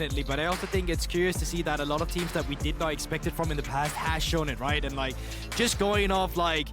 definitely, but I also think it's curious to see that a lot of teams that we did not expect it from in the past has shown it, right? And like, just going off like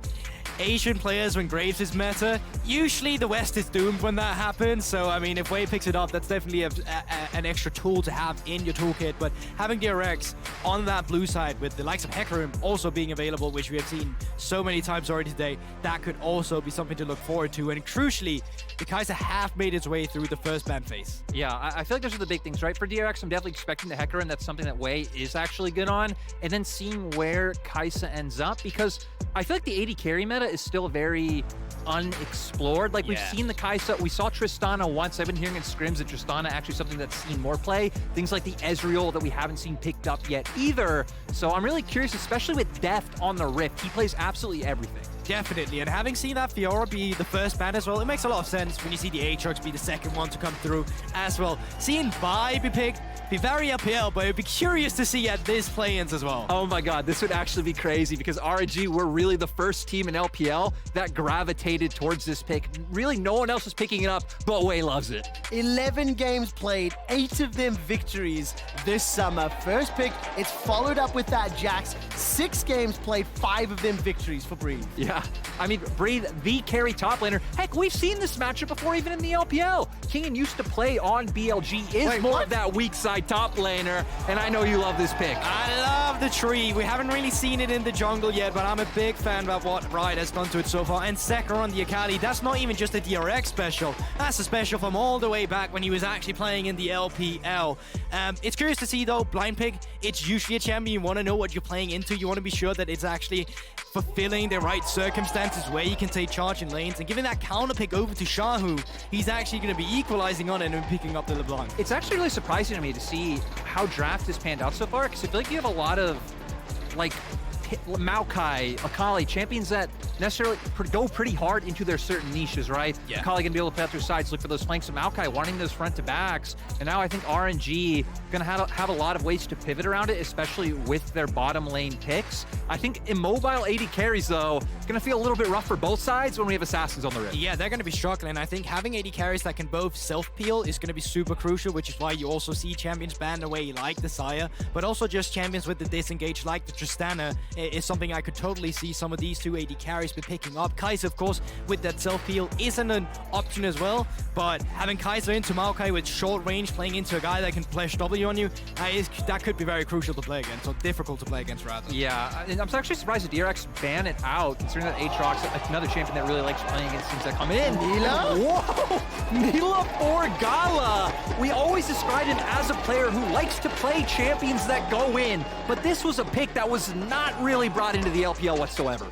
Asian players when Graves is meta, usually the West is doomed when that happens. So, I mean, if Wei picks it up, that's definitely an extra tool to have in your toolkit. But having DRX on that blue side with the likes of Hecarim also being available, which we have seen so many times already today, that could also be something to look forward to. And crucially, the Kai'Sa have made its way through the first ban phase. Yeah, I feel like those are the big things, right? For DRX, I'm definitely expecting the Hecarim. That's something that Wei is actually good on. And then seeing where Kai'Sa ends up, because I feel like the AD carry meta is still very unexplored. Like, we've seen the Kai'Sa, we saw Tristana once. I've been hearing in scrims that Tristana actually something that's seen more play. Things like the Ezreal that we haven't seen picked up yet either. So I'm really curious, especially with Deft on the Rift. He plays absolutely everything. Definitely, and having seen that Fiora be the first ban as well, it makes a lot of sense when you see the Aatrox be the second one to come through as well. Seeing Vi be picked, be very LPL, but it'd be curious to see at this play-ins as well. Oh my god, this would actually be crazy because RNG were really the first team in LPL that gravitated towards this pick. Really, no one else was picking it up, but Wei loves it. 11 games played, 8 of them victories this summer. First pick, it's followed up with that Jax. 6 games played, 5 of them victories for Breathe. Yeah, I mean, Breathe, the carry top laner. Heck, we've seen this matchup before, even in the LPL. Kingen used to play on BLG, is more of that weak side top laner, and I know you love this pick. I love the tree. We haven't really seen it in the jungle yet, but I'm a big fan of what Riot has done to it so far. And Sekiro on the Akali, that's not even just a DRX special. That's a special from all the way back when he was actually playing in the LPL. It's curious to see, though, Blind Pig, it's usually a champion you want to know what you're playing into. You want to be sure that it's actually fulfilling the right circumstances where you can take charge in lanes, and giving that counter pick over to Shahu, he's actually going to be equalizing on it and picking up the LeBlanc. It's actually really surprising to me to see how draft has panned out so far, because I feel like you have a lot of like Maokai, Akali, champions that necessarily go pretty hard into their certain niches, right? Yeah. Akali gonna be able to play out their sides, look for those flanks, and Maokai wanting those front to backs. And now I think RNG gonna have a lot of ways to pivot around it, especially with their bottom lane picks. I think immobile AD carries, though, gonna feel a little bit rough for both sides when we have assassins on the Rift. Yeah, they're gonna be struggling. I think having AD carries that can both self-peel is gonna be super crucial, which is why you also see champions banned away like the Sire, but also just champions with the disengage like the Tristana is something I could totally see some of these two AD carries be picking up. Kai'Sa, of course, with that self-heal isn't an option as well, but having Kai'Sa into Maokai with short range, playing into a guy that can flash W on you, that could be very crucial to play against, or difficult to play against, rather. Yeah, and I'm actually surprised that DRX ban it out, considering that Aatrox, another champion that really likes playing against teams that come in. Nila? Whoa! Nila for Gala! We always describe him as a player who likes to play champions that go in, but this was a pick that was not really brought into the LPL whatsoever.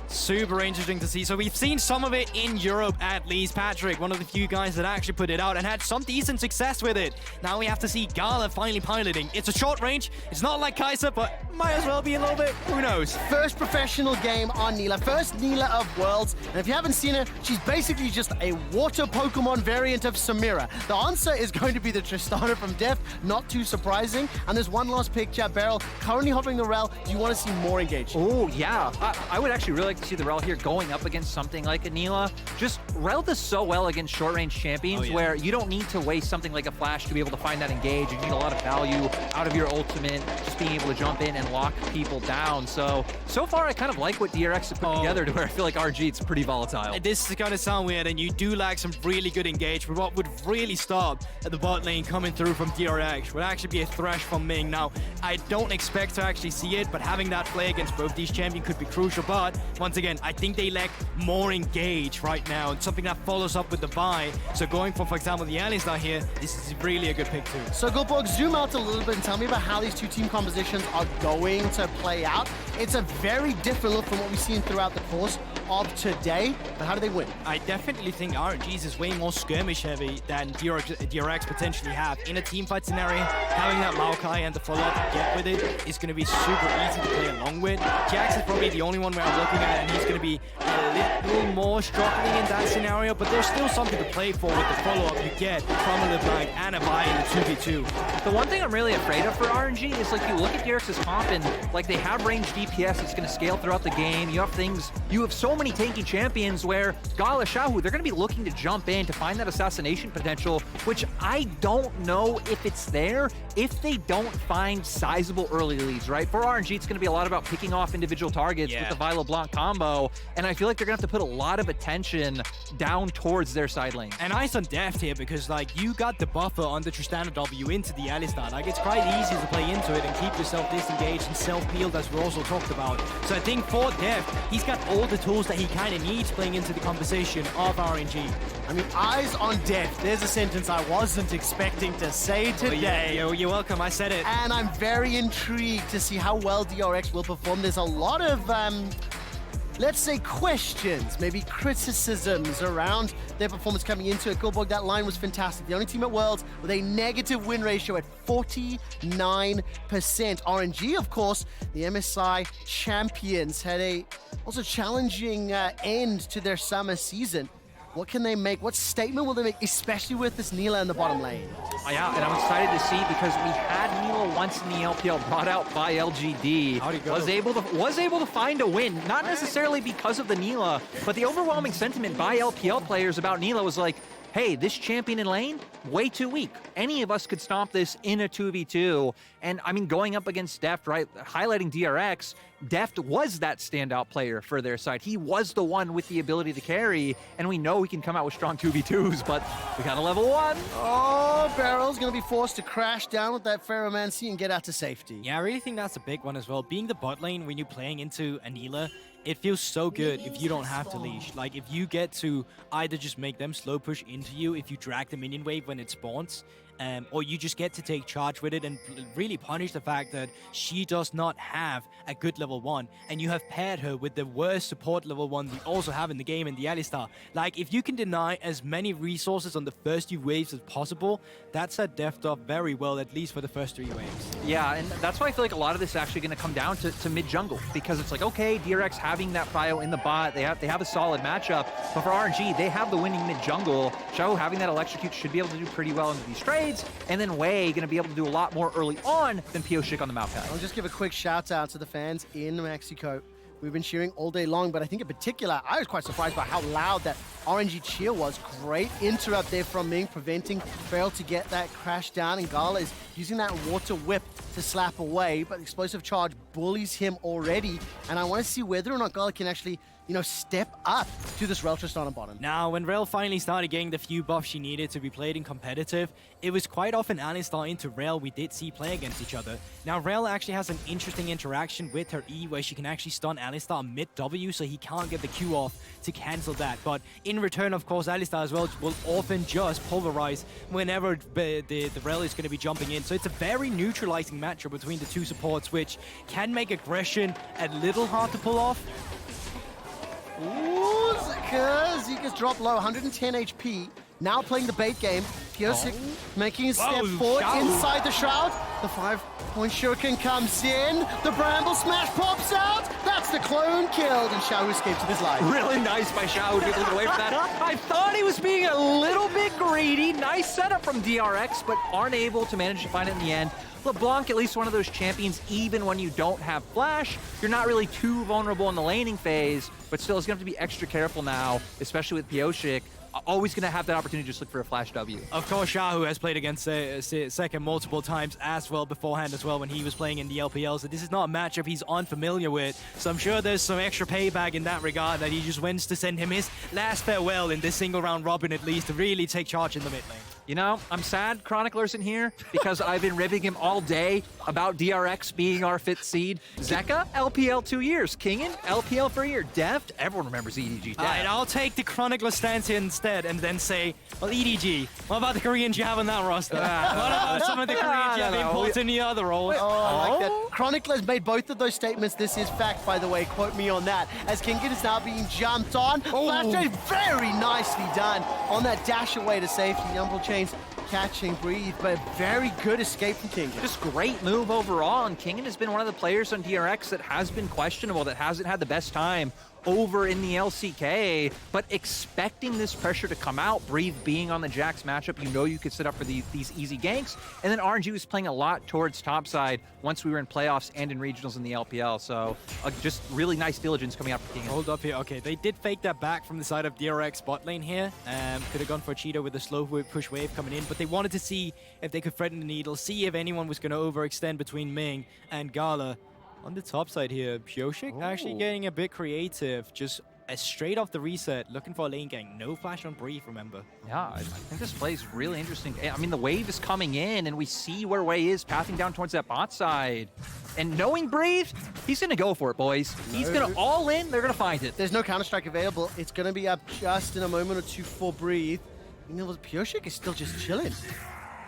Super interesting to see. So we've seen some of it in Europe, at least. Patrick, one of the few guys that actually put it out and had some decent success with it. Now we have to see Gala finally piloting. It's a short range. It's not like Kai'Sa, but might as well be a little bit. Who knows? First professional game on Nila. First Nila of Worlds. And if you haven't seen her, she's basically just a water Pokemon variant of Samira. The answer is going to be the Tristana from Def. Not too surprising. And there's one last pick, chat. Beryl, currently hovering the Rel. Do you want to see more engaged? Oh, yeah. I would actually really like to see the Rel here going up against something like a Nila. Just Rel does so well against short-range champions where you don't need to waste something like a flash to be able to find that engage. You need a lot of value out of your ultimate, just being able to jump in and lock people down. So far I kind of like what DRX have put together to where I feel like RG is pretty volatile. This is going to sound weird, and you do lack some really good engage, but what would really stop at the bot lane coming through from DRX would actually be a Thresh from Ming. Now, I don't expect to actually see it, but having that play against both these champions could be crucial. But once again, I think they lack more engage right now, and something that follows up with the buy. So going for example, the Alistar here, this is really a good pick too. So Goldborg, zoom out a little bit and tell me about how these two team compositions are going to play out. It's a very different look from what we've seen throughout the course of today, but how do they win? I definitely think RNG's is way more skirmish heavy than DRX potentially have. In a teamfight scenario, having that Maokai and the follow-up to get with it is going to be super easy to play along with. Jax is probably the only one where I'm looking at that, and he's going to be a little more struggling in that scenario, but there's still something to play for with the follow-up you get from a LeBlanc and a Vi in the 2v2. The one thing I'm really afraid of for RNG is, like, you look at DRX's comp and, like, they have range DPS that's going to scale throughout the game. You have so many tanky champions where Gala, Xiaohu, they're going to be looking to jump in to find that assassination potential, which I don't know if it's there if they don't find sizable early leads, right? For RNG, it's going to be a lot about picking off individual targets with the Vi LeBlanc combo, and I feel like they're going to have to put a lot of attention down towards their side lane. And eyes on Deft here, because like you got the buffer on the Tristana W into the Alistar. Like it's quite easy to play into it and keep yourself disengaged and self-healed, as we also talked about. So I think for Deft, he's got all the tools that he kind of needs playing into the composition of RNG. I mean, eyes on Deft. There's a sentence I wasn't expecting to say today. You're welcome, I said it. And I'm very intrigued to see how well DRX will perform. There's a lot of, let's say, questions, maybe criticisms around their performance coming into it. Goldberg, that line was fantastic. The only team at Worlds with a negative win ratio at 49%. RNG, of course, the MSI champions, had a also challenging end to their summer season. What can they make? What statement will they make, especially with this Neela in the bottom lane? Yeah, and I'm excited to see because we had Neela once in the LPL, brought out by LGD. Was able to find a win, not necessarily because of the Neela, but the overwhelming sentiment by LPL players about Neela was like, hey, this champion in lane, way too weak. Any of us could stomp this in a 2v2. And I mean, going up against Deft, right, highlighting DRX, Deft was that standout player for their side. He was the one with the ability to carry, and we know he can come out with strong 2v2s, but we got a level 1. Oh, Barrel's gonna be forced to crash down with that Ferromancy and get out to safety. Yeah, I really think that's a big one as well. Being the bot lane when you're playing into Anila, it feels so good if you don't have to leash. Like, if you get to either just make them slow push into you, if you drag the minion wave when it spawns, or you just get to take charge with it and really punish the fact that she does not have a good level 1, and you have paired her with the worst support level 1 we also have in the game in the Alistar. Like, if you can deny as many resources on the first few waves as possible, that set Deft up very well, at least for the first 3 waves. Yeah, and that's why I feel like a lot of this is actually going to come down to mid-jungle, because it's like, okay, DRX having that bio in the bot, they have a solid matchup, but for RNG, they have the winning mid-jungle. Xiao having that electrocute should be able to do pretty well into these trades, and then Wei going to be able to do a lot more early on than Pioshik on the map pad. I'll just give a quick shout out to the fans in Mexico. We've been cheering all day long, but I think in particular, I was quite surprised by how loud that RNG cheer was. Great interrupt there from Ming, preventing Feral to get that crash down, and Gala is using that water whip to slap away, but explosive charge bullies him already, and I want to see whether or not Gala can actually, you know, step up to this Rel Tristana bottom. Now, when Rel finally started getting the few buffs she needed to be played in competitive, it was quite often Alistar into Rel we did see play against each other. Now, Rel actually has an interesting interaction with her E where she can actually stun Alistar mid-W, so he can't get the Q off to cancel that. But in return, of course, Alistar as well will often just pulverize whenever the Rel is going to be jumping in. So it's a very neutralizing matchup between the two supports, which can make aggression a little hard to pull off. Ooh, Zika's dropped low, 110 HP. Now playing the bait game. Pioshik making a step forward inside the Shroud. The 5-point shuriken comes in. The Bramble Smash pops out. That's the clone killed, and Xiao escapes with his life. Really nice by Xiao to get away from that. I thought he was being a little bit greedy. Nice setup from DRX, but aren't able to manage to find it in the end. LeBlanc, at least one of those champions, even when you don't have Flash, you're not really too vulnerable in the laning phase, but still is going to have to be extra careful now, especially with Pioshik. Always going to have that opportunity to just look for a Flash W. Of course, Xiaohu has played against Second multiple times as well beforehand as well when he was playing in the LPL, so this is not a matchup he's unfamiliar with. So I'm sure there's some extra payback in that regard, that he just wants to send him his last farewell in this single round robin at least to really take charge in the mid lane. You know, I'm sad Chronicler's in here because I've been ribbing him all day about DRX being our 5th seed. Zeka, LPL 2 years. Kingen, LPL for a year. Deft, everyone remembers EDG. Alright, I'll take the Chronicler stance here instead and then say, well, EDG, what about the Koreans you have on that roster? What about some of the Koreans you have imported in the other roles? Oh, I like that. Chronicler's made both of those statements. This is fact, by the way. Quote me on that. As Kingen is now being jumped on. Flash trade very nicely done on that dash away to safety. Umbral Chains catching breathe, but a very good escape from Kingen. Just great move overall, and Kingen has been one of the players on DRX that has been questionable, that hasn't had the best time over in the LCK, but expecting this pressure to come out, Breathe being on the Jax matchup, you know you could set up for these easy ganks, and then RNG was playing a lot towards topside once we were in playoffs and in regionals in the LPL, so just really nice diligence coming out from King. Hold up here. Okay, they did fake that back from the side of DRX bot lane here. Could have gone for a Cheeto with a slow push wave coming in, but they wanted to see if they could threaten the needle, see if anyone was going to overextend between Ming and Gala. On the top side here, Pioshik actually getting a bit creative, just straight off the reset, looking for a lane gang. No flash on Breathe, remember? Yeah, I think this play is really interesting. I mean, the wave is coming in, and we see where Wei is pathing down towards that bot side. And knowing Breathe, he's going to go for it, boys. He's going to all in. They're going to find it. There's no Counter-Strike available. It's going to be up just in a moment or two for Breathe. You know, Pioshik is still just chilling.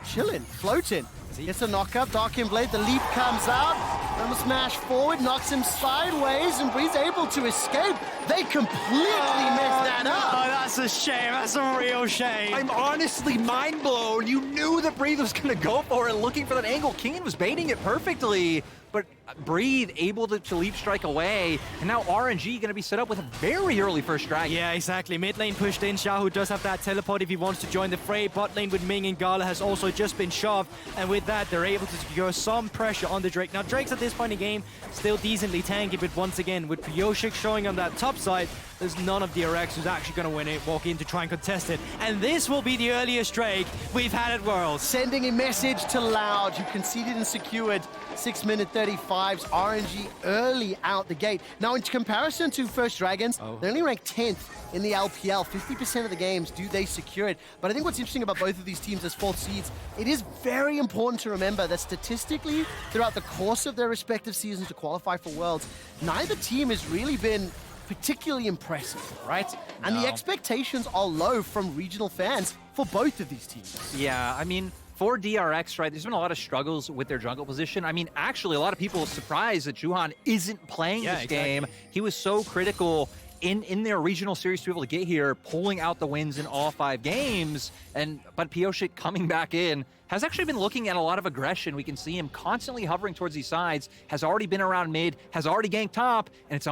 Floating. Gets a knockup, Darkin Blade, the leap comes out, and smash forward, knocks him sideways, and Breeze's able to escape. They completely messed that up. Oh, that's a shame. That's a real shame. I'm honestly mind blown. You knew that Breathe was going to go for it, looking for that angle. King was baiting it perfectly, but Breathe able to leap strike away, and now RNG going to be set up with a very early first dragon. Yeah, exactly. Mid lane pushed in. Xiaohu does have that teleport if he wants to join the fray. Bot lane with Ming and Gala has also just been shoved, and with that, they're able to secure some pressure on the Drake. Now, Drake's at this point in the game still decently tanky, but once again, with Pioshik showing on that top side, there's none of DRX who's actually going to win it, walk in to try and contest it. And this will be the earliest Drake we've had at Worlds. Sending a message to Loud, who conceded and secured 6-minute 35's RNG early out the gate. Now, in comparison to First Dragons, they're only ranked 10th in the LPL. 50% of the games do they secure it. But I think what's interesting about both of these teams as fourth seeds, it is very important to remember that statistically, throughout the course of their respective seasons to qualify for Worlds, neither team has really been particularly impressive, right? And the expectations are low from regional fans for both of these teams. Yeah, I mean, for DRX, right, there's been a lot of struggles with their jungle position. I mean, actually, a lot of people are surprised that Juhan isn't playing this game. He was so critical in their regional series to be able to get here, pulling out the wins in all 5 games. But Pioshik coming back in has actually been looking at a lot of aggression. We can see him constantly hovering towards these sides, has already been around mid, has already ganked top, and it's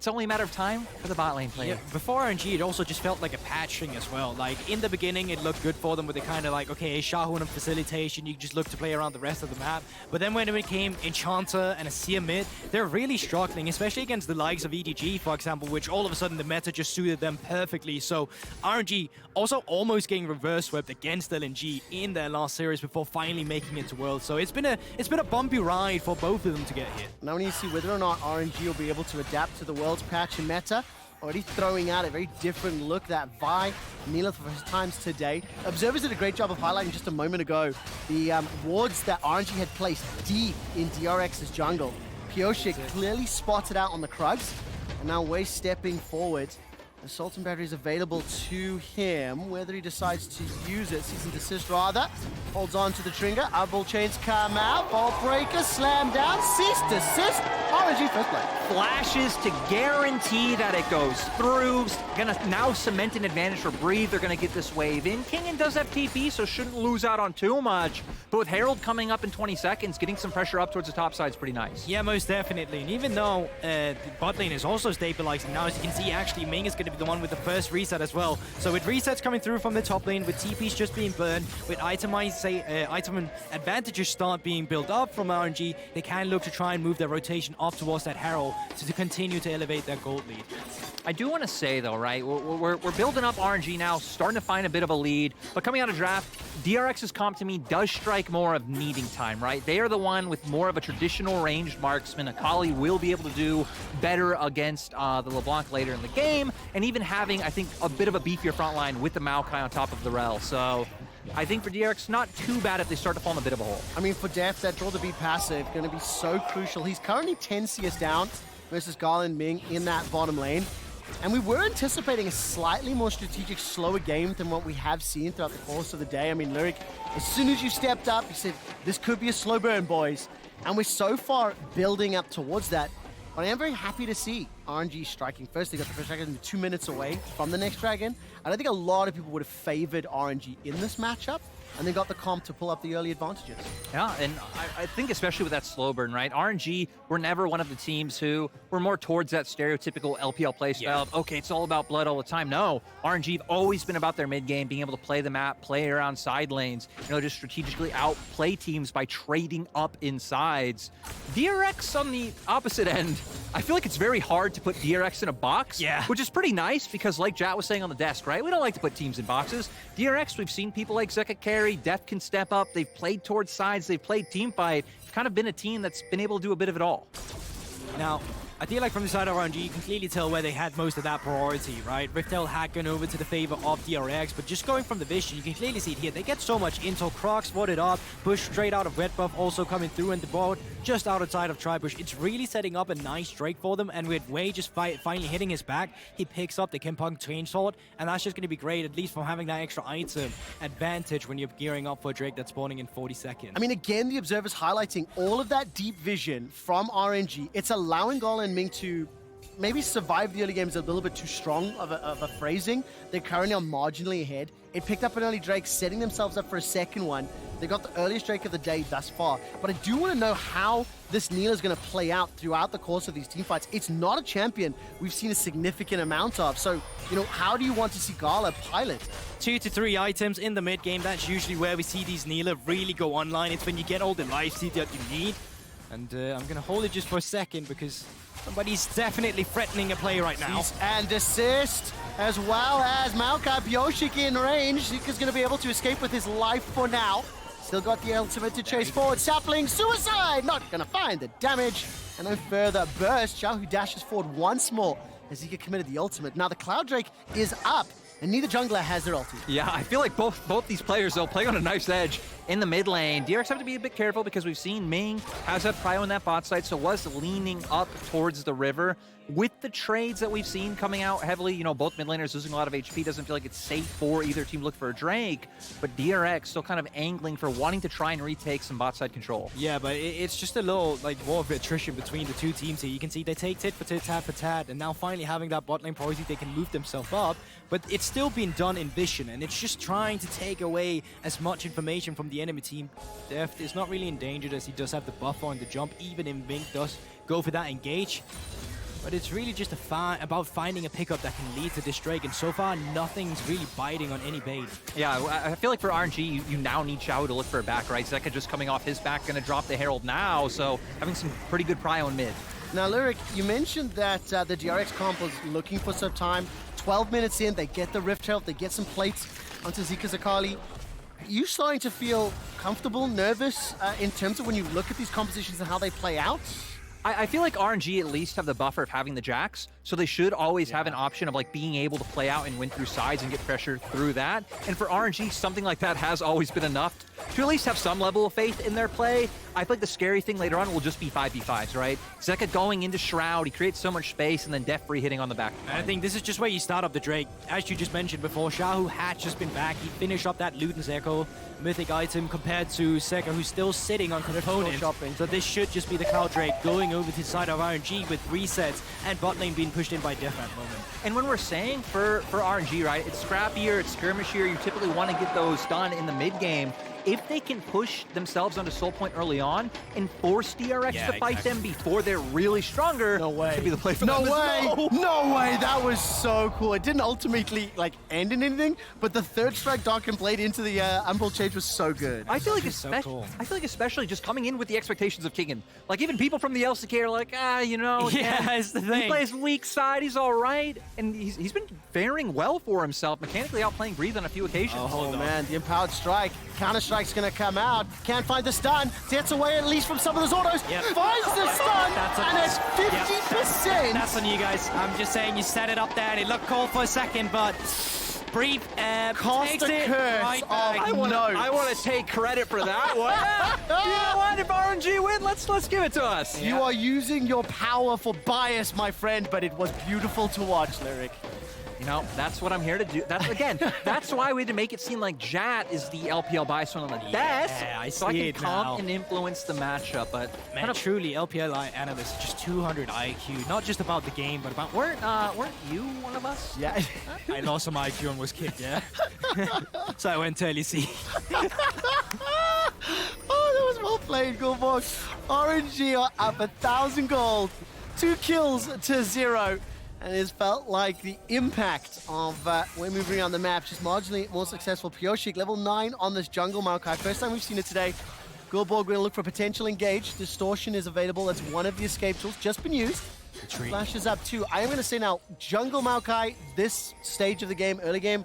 only a matter of time for the bot lane player. Yeah, before RNG, it also just felt like a patching as well. Like, in the beginning, it looked good for them, with the kind of like, okay, Xiaohu and facilitation, you just look to play around the rest of the map. But then when it became Enchanter and a Seer mid, they're really struggling, especially against the likes of EDG, for example, which all of a sudden the meta just suited them perfectly. So RNG also almost getting reverse swept against LNG in their last series before finally making it to Worlds. So it's been a bumpy ride for both of them to get here. Now we need to see whether or not RNG will be able to adapt to the Worlds patch and meta. Already throwing out a very different look, that Vi, Neela for first times today. Observers did a great job of highlighting just a moment ago the wards that RNG had placed deep in DRX's jungle. Pioshik clearly spotted out on the Krugs, and now Wei stepping forward. Assault and Battery is available to him. Whether he decides to use it, cease and desist rather. Holds on to the trigger. Eyeball chains come out. Ball breaker, slam down, cease, desist. RNG first play. Flashes to guarantee that it goes through. Gonna now cement an advantage for Breathe. They're gonna get this wave in. Kingen does have TP, so shouldn't lose out on too much. But with Herald coming up in 20 seconds, getting some pressure up towards the top side is pretty nice. Yeah, most definitely. And even though the bot lane is also stabilizing now, as you can see, actually Ming is going to be the one with the first reset as well. So with resets coming through from the top lane, with TPs just being burned, with item advantages start being built up from RNG, they can look to try and move their rotation off towards that Herald to continue to elevate their gold lead. I do want to say, though, right, we're building up RNG now, starting to find a bit of a lead, but coming out of draft, DRX's comp to me does strike more of needing time, right? They are the one with more of a traditional ranged marksman. Akali will be able to do better against the LeBlanc later in the game, and even having, I think, a bit of a beefier front line with the Maokai on top of the Rel. So I think for DRX, not too bad if they start to fall in a bit of a hole. I mean, for Def, that draw to beat passive going to be so crucial. He's currently 10 CS down versus Garland Ming in that bottom lane. And we were anticipating a slightly more strategic, slower game than what we have seen throughout the course of the day. I mean, Lyric, as soon as you stepped up, you said, this could be a slow burn, boys. And we're so far building up towards that. But I am very happy to see RNG striking first. They got the first dragon 2 minutes away from the next dragon. I don't think a lot of people would have favored RNG in this matchup. and they got the comp to pull up the early advantages. Yeah, and I think especially with that slow burn, right? RNG were never one of the teams who were more towards that stereotypical LPL play style of, okay, it's all about blood all the time. No, RNG have always been about their mid game, being able to play the map, play around side lanes, just strategically outplay teams by trading up in sides. DRX on the opposite end, I feel like it's very hard to put DRX in a box, which is pretty nice because like Jat was saying on the desk, right? We don't like to put teams in boxes. DRX, we've seen people like Zeka carry, Def can step up, they've played towards sides, they've played team fight, kind of been a team that's been able to do a bit of it all. Now, I feel like from the side of RNG, you can clearly tell where they had most of that priority, right? Riftel had gone over to the favor of DRX, but just going from the vision, you can clearly see it here. They get so much intel. Crocs warded up, Bush straight out of red buff also coming through, and the board just outside of Tribush. It's really setting up a nice Drake for them, and with Wei just finally hitting his back, he picks up the Kimpong Chainsword, and that's just going to be great, at least from having that extra item advantage when you're gearing up for a Drake that's spawning in 40 seconds. I mean, again, the Observer's highlighting all of that deep vision from RNG. It's allowing Gala and Ming to maybe survive the early games a little bit too strong of a phrasing. They're currently on marginally ahead. It picked up an early Drake, setting themselves up for a second one. They got the earliest Drake of the day thus far. But I do want to know how this Neela is going to play out throughout the course of these team fights. It's not a champion we've seen a significant amount of. So, how do you want to see Gala pilot? 2 to 3 items in the mid game. That's usually where we see these Neela really go online. It's when you get all the life steal that you need. And I'm going to hold it just for a second because somebody's definitely threatening a play right now. And assist, as well as Maokai Yoshik in range. Zika's going to be able to escape with his life for now. Still got the ultimate to chase forward. Sapling, suicide! Not going to find the damage. And no further burst. Xiao Hu dashes forward once more as Zika committed the ultimate. Now the Cloud Drake is up, and neither jungler has their ulti. Yeah, I feel like both these players, though, playing on a nice edge in the mid lane. DRX have to be a bit careful because we've seen Ming has that prio in that bot side, so was leaning up towards the river. With the trades that we've seen coming out heavily, both mid laners losing a lot of HP, doesn't feel like it's safe for either team to look for a Drake, but DRX still kind of angling for wanting to try and retake some bot side control. Yeah, but it's just a little, war of attrition between the two teams here. You can see they take tit for tit, tat for tat, and now finally having that bot lane priority, they can move themselves up, but it's still being done in vision, and it's just trying to take away as much information from the enemy team. Deft is not really endangered as he does have the buff on the jump, even if Ming does go for that engage. But it's really just about finding a pickup that can lead to this Drake, and so far, nothing's really biting on any bait. Yeah, I feel like for RNG, you now need Xiao to look for a back, right? Zeka just coming off his back, gonna drop the Herald now, so having some pretty good prio in mid. Now, Lyric, you mentioned that the DRX comp was looking for some time. 12 minutes in, they get the Rift Herald, they get some plates onto Zika Zakali. Are you starting to feel comfortable, nervous in terms of when you look at these compositions and how they play out? I feel like RNG at least have the buffer of having the Jax, so they should always have an option of being able to play out and win through sides and get pressure through that. And for RNG, something like that has always been enough to at least have some level of faith in their play. I feel like the scary thing later on will just be 5v5s, right? Zeka going into Shroud, he creates so much space, and then Def Free hitting on the back. I think this is just where you start up the Drake. As you just mentioned before, Xiao Hu had just been back. He finished up that Luden's Echo mythic item compared to Seka, who's still sitting on component. Shopping. So this should just be the Cloud Drake going over to the side of RNG with resets and bot lane being pushed in by Def at the moment. And when we're saying for RNG, right, it's scrappier, it's skirmishier, you typically want to get those done in the mid game. If they can push themselves onto Soul Point early on and force DRX to fight them before they're really stronger, no way. Could be the play for them. No way! That was so cool. It didn't ultimately end in anything, but the third strike Dark and Blade into the Umbral Change was so good. I feel like especially just coming in with the expectations of Keegan. Even people from the LCK are like, Yeah, that's the thing. He plays weak side, he's all right, and he's been faring well for himself, mechanically outplaying Breathe on a few occasions. Oh man, the Empowered Strike. Counter-Strike's gonna come out. Can't find the stun. Gets away at least from some of those autos. Yep. Finds the stun, and it's 50%. That's on you guys. I'm just saying you set it up there and it looked cold for a second, but Breathe takes it right back. I want to take credit for that one. You know what? If RNG win, let's give it to us. You are using your power for bias, my friend, but it was beautiful to watch, Lyric. You know, that's what I'm here to do. That's again, that's why we had to make it seem like Jat is the LPL bias one on the desk. I so I see can it come now. and influence the matchup. But Man, truly, LPL analyst, just 200 IQ. Not just about the game, but about weren't you one of us? Yeah, I lost some IQ and was kicked, yeah. So I went to LEC. Oh, that was well played, Goldborg. RNG are up 1,000 gold. 2 kills to 0. And it's felt like the impact of when moving around the map, just marginally more successful. Pioshik, level 9 on this jungle Maokai. First time we've seen it today. Goldborg going to look for potential engage. Distortion is available. That's one of the escape tools. Just been used. Flashes up too. I am going to say now, jungle Maokai, this stage of the game, early game,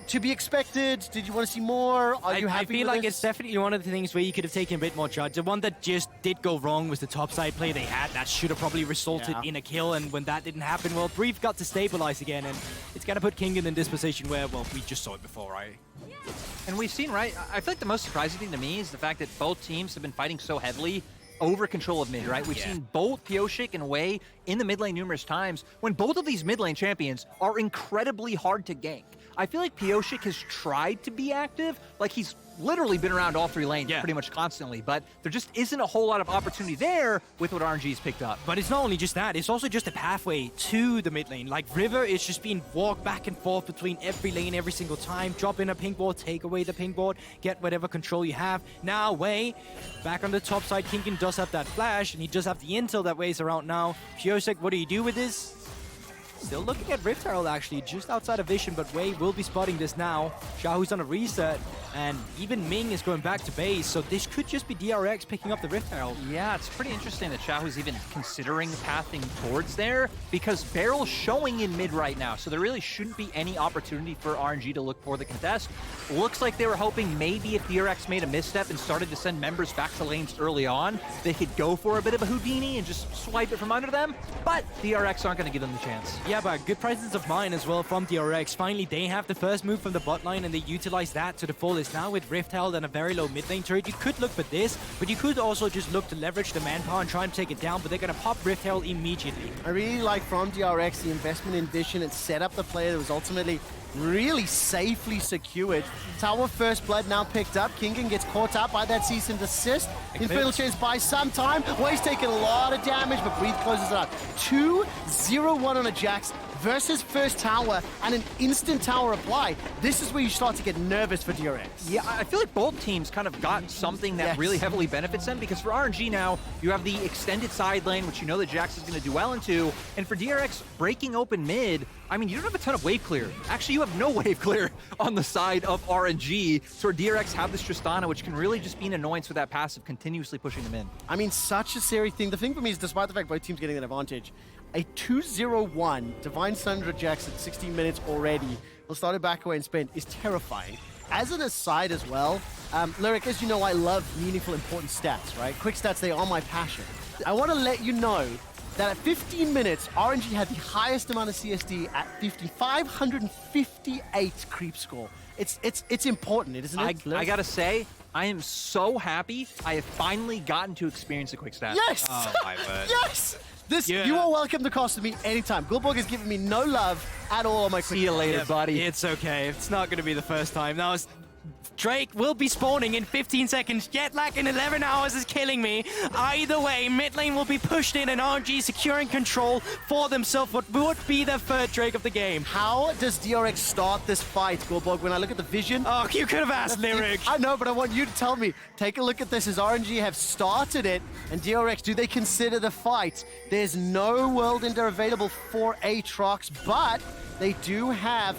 to be expected. Did you want to see more? Are you happy I feel with like this? it's definitely one of the things where you could have taken a bit more charge. The one that just did go wrong was the top side play they had. That should have probably resulted in a kill, and when that didn't happen, well, Brief got to stabilize again, and it's going to put Kingen in this position where, well, we just saw it before, right? And we've seen, right? I feel like the most surprising thing to me is the fact that both teams have been fighting so heavily over control of mid, right? We've seen both Pioshik and Wei in the mid lane numerous times when both of these mid lane champions are incredibly hard to gank. I feel like Pioshik has tried to be active, like he's literally been around all 3 lanes pretty much constantly, but there just isn't a whole lot of opportunity there with what RNG's picked up. But it's not only just that, it's also just a pathway to the mid lane. Like River is just being walked back and forth between every lane every single time. Drop in a pink ward, take away the pink ward, get whatever control you have. Now Wei, back on the top side, Kingen does have that flash, and he does have the intel that Wei's around now. Pioshik, what do you do with this? Still looking at Rift Herald actually, just outside of vision, but Wei will be spotting this now. Xiaohu's on a reset, and even Ming is going back to base, so this could just be DRX picking up the Rift Herald. Yeah, it's pretty interesting that Xiaohu's even considering pathing towards there, because Barrel's showing in mid right now, so there really shouldn't be any opportunity for RNG to look for the contest. Looks like they were hoping maybe if DRX made a misstep and started to send members back to lanes early on, they could go for a bit of a Houdini and just swipe it from under them, but DRX aren't going to give them the chance. Yeah, but good presence of mind as well from DRX. Finally, they have the first move from the bot line, and they utilize that to the fullest. Now with Rift Herald and a very low mid lane turret, you could look for this, but you could also just look to leverage the manpower and try and take it down, but they're going to pop Rift Herald immediately. I really like from DRX the investment in vision and set up the player that was ultimately really safely secured. Tower First Blood now picked up. Kingen gets caught up by that cease and desist. Infernal Chains by some time. Wei's taking a lot of damage, but Breathe closes it out. 2-0-1 on a Jax versus first tower and an instant tower apply. This is where you start to get nervous for DRX. Yeah, I feel like both teams kind of got something that really heavily benefits them, because for RNG now, you have the extended side lane, which you know that Jax is going to do well into, and for DRX, breaking open mid, I mean, you don't have a ton of wave clear. Actually, you have no wave clear on the side of RNG, so DRX have this Tristana, which can really just be an annoyance with that passive, continuously pushing them in. I mean, such a scary thing. The thing for me is, despite the fact both teams getting an advantage, a 2-0-1 Divine Sundra Jax at 16 minutes already, will start it back away and spend, is terrifying. As an aside as well, Lyric, as you know, I love meaningful, important stats, right? Quick stats, they are my passion. I want to let you know that at 15 minutes, RNG had the highest amount of CSD at 558 creep score. It's important, isn't it? I gotta say, I am so happy I have finally gotten to experience a quick stat. Yes! Oh, my word. Yes! You are welcome to cost me anytime. Goldborg has given me no love at all on my quick. See you later, buddy. It's okay. It's not going to be the first time. Now, Drake will be spawning in 15 seconds. Jet lag in 11 hours is killing me. Either way, mid lane will be pushed in and RNG securing control for themselves. What would be the third Drake of the game? How does DRX start this fight, Goldborg? When I look at the vision... Oh, you could have asked Lyric. I know, but I want you to tell me. Take a look at this as RNG have started it, and DRX, do they consider the fight? There's no World Ender available for Aatrox, but they do have